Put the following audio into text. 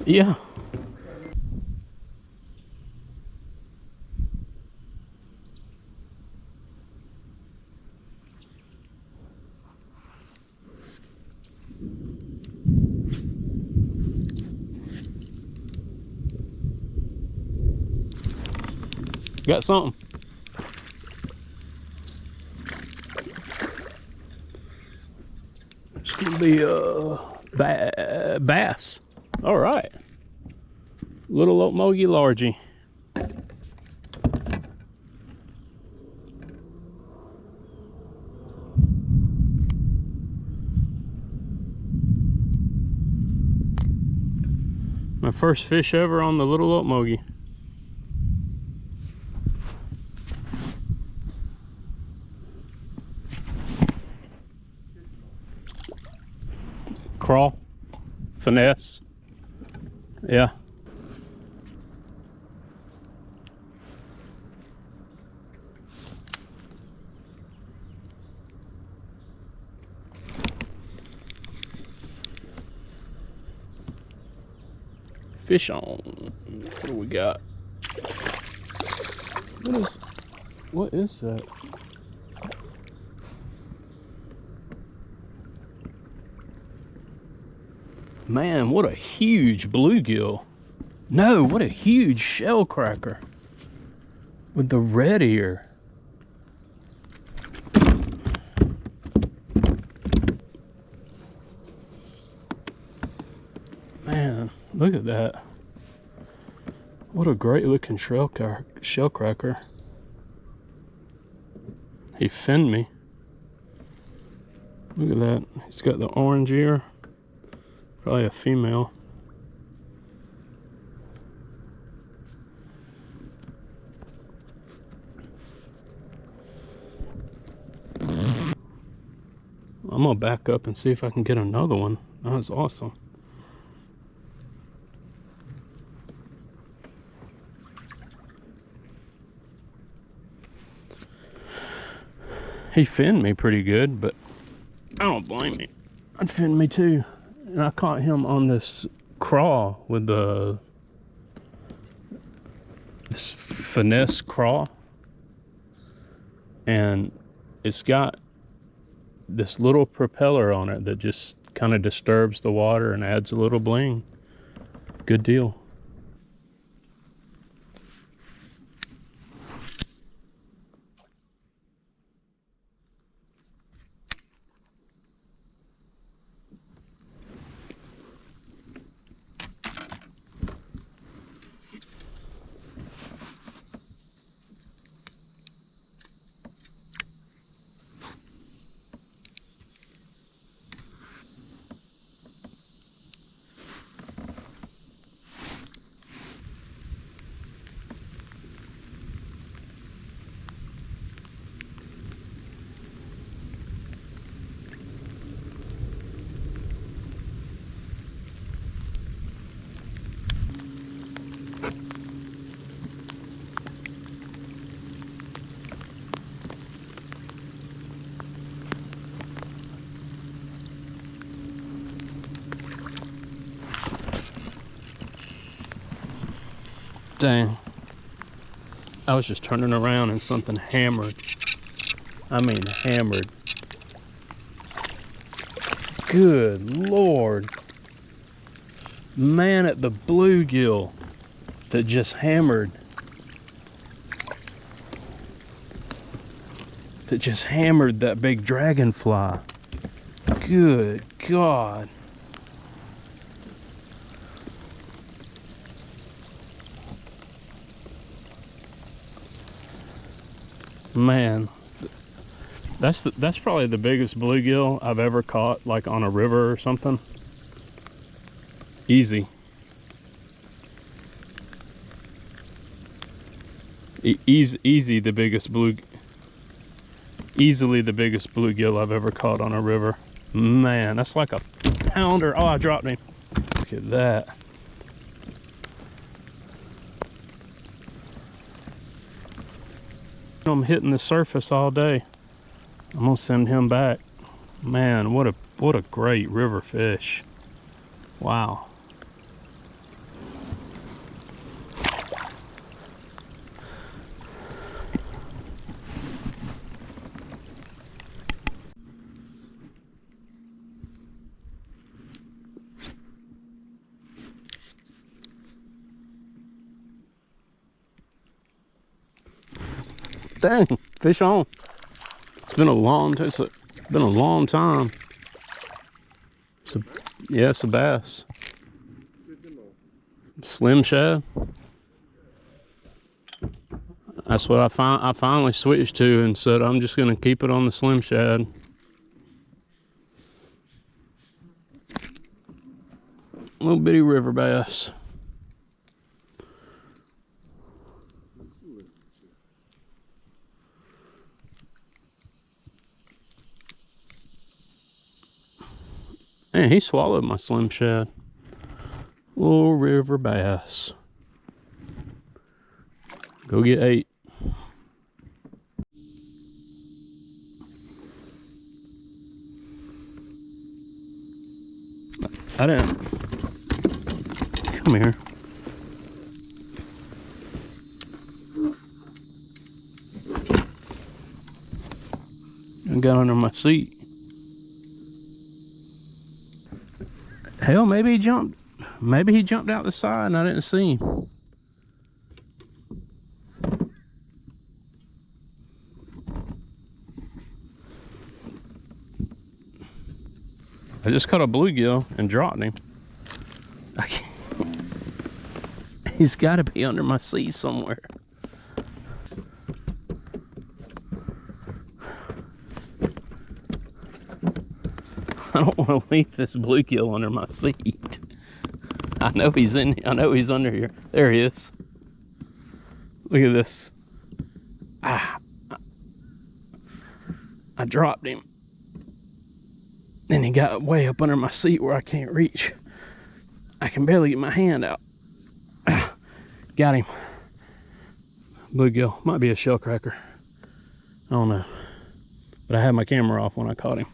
Yeah. Got something. It's gonna be a bass. All right. Little Ocmulgee largie. My first fish ever on the little Ocmulgee. Crawl, finesse, yeah. Fish on. What do we got? What is that? Man, what a huge bluegill. No, what a huge shellcracker with the red ear. Man, look at that. What a great looking shellcracker. He finned me. Look at that. He's got the orange ear. Probably a female. I'm gonna back up and see if I can get another one. That was awesome. He finned me pretty good, but I don't blame him. I'd fin me too. And I caught him on this craw with this finesse craw. And it's got this little propeller on it that just kind of disturbs the water and adds a little bling. Good deal. Dang. I was just turning around and something hammered. I mean hammered. Good Lord. Man at the bluegill that just hammered. That just hammered that big dragonfly. Good God. Man, that's probably the biggest bluegill I've ever caught, like on a river or something. Easy. Easily the biggest bluegill I've ever caught on a river. Man, that's like a pounder. Oh, I dropped him. Look at that. I'm hitting the surface all day. I'm gonna send him back. Man, what a great river fish. Wow. Dang, fish on. It's been a long time. It's been a long time. Yeah, it's a bass. Slim shad. That's what I finally switched to and said I'm just gonna keep it on the slim shad. Little bitty river bass. Man, he swallowed my slim shad. Little river bass. Go get 8. I didn't. Come here. I got under my seat. Hell, maybe he jumped out the side and I didn't see him. I just caught a bluegill and dropped him. He's got to be under my seat somewhere. I don't want to leave this bluegill under my seat. I know he's under here. There he is. Look at this. I dropped him. And he got way up under my seat where I can't reach. I can barely get my hand out. Got him. Bluegill. Might be a shellcracker. I don't know. But I had my camera off when I caught him.